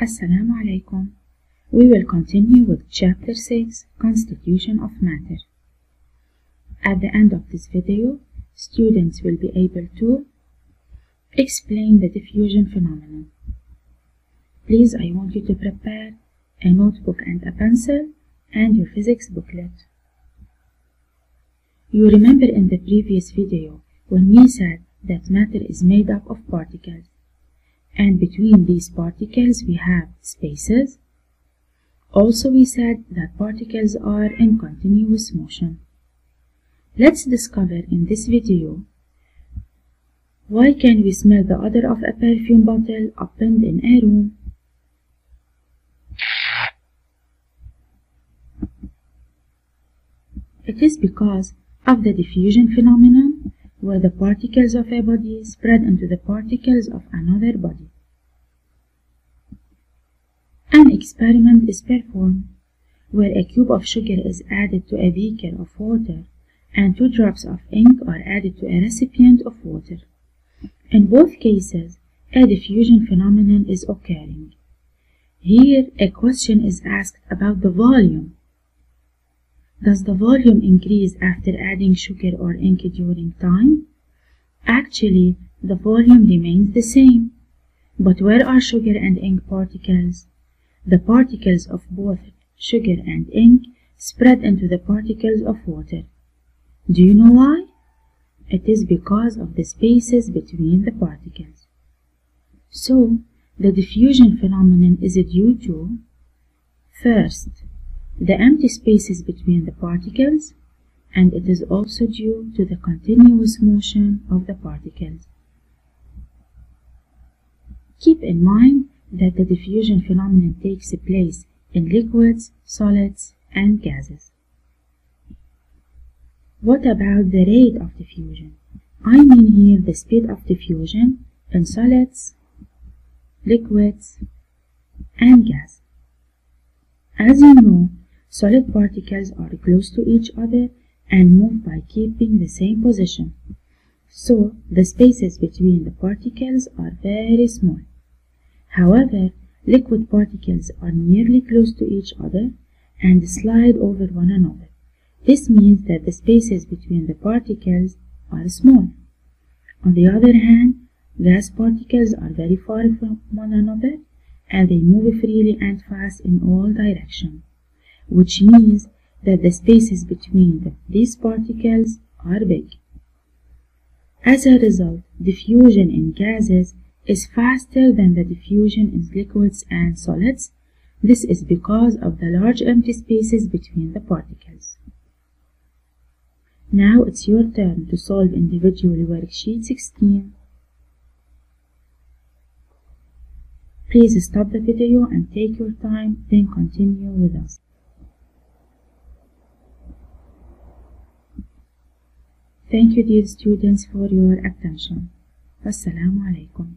Assalamu alaikum. We will continue with Chapter 6, Constitution of Matter. At the end of this video, students will be able to explain the diffusion phenomenon. Please, I want you to prepare a notebook and a pencil and your physics booklet. You remember in the previous video when we said that matter is made up of particles, and between these particles we have spaces. Also we said that particles are in continuous motion. Let's discover in this video why can we smell the odor of a perfume bottle opened in a room. It is because of the diffusion phenomenon, where the particles of a body spread into the particles of another body. An experiment is performed where a cube of sugar is added to a beaker of water and 2 drops of ink are added to a recipient of water. In both cases, a diffusion phenomenon is occurring. Here, a question is asked about the volume. Does the volume increase after adding sugar or ink during time? Actually, the volume remains the same. But where are sugar and ink particles? The particles of both sugar and ink spread into the particles of water. Do you know why? It is because of the spaces between the particles. So, the diffusion phenomenon is due to, first, the empty spaces between the particles, and it is also due to the continuous motion of the particles. Keep in mind that the diffusion phenomenon takes place in liquids, solids, and gases. What about the rate of diffusion? I mean here the speed of diffusion in solids, liquids, and gas. As you know, solid particles are close to each other and move by keeping the same position. So, the spaces between the particles are very small. However, liquid particles are nearly close to each other and slide over one another. This means that the spaces between the particles are small. On the other hand, gas particles are very far from one another and they move freely and fast in all directions, which means that the spaces between these particles are big. As a result, diffusion in gases is faster than the diffusion in liquids and solids. This is because of the large empty spaces between the particles. Now it's your turn to solve individually worksheet 16. Please stop the video and take your time, then continue with us. Thank you, dear students, for your attention. Assalamu alaikum.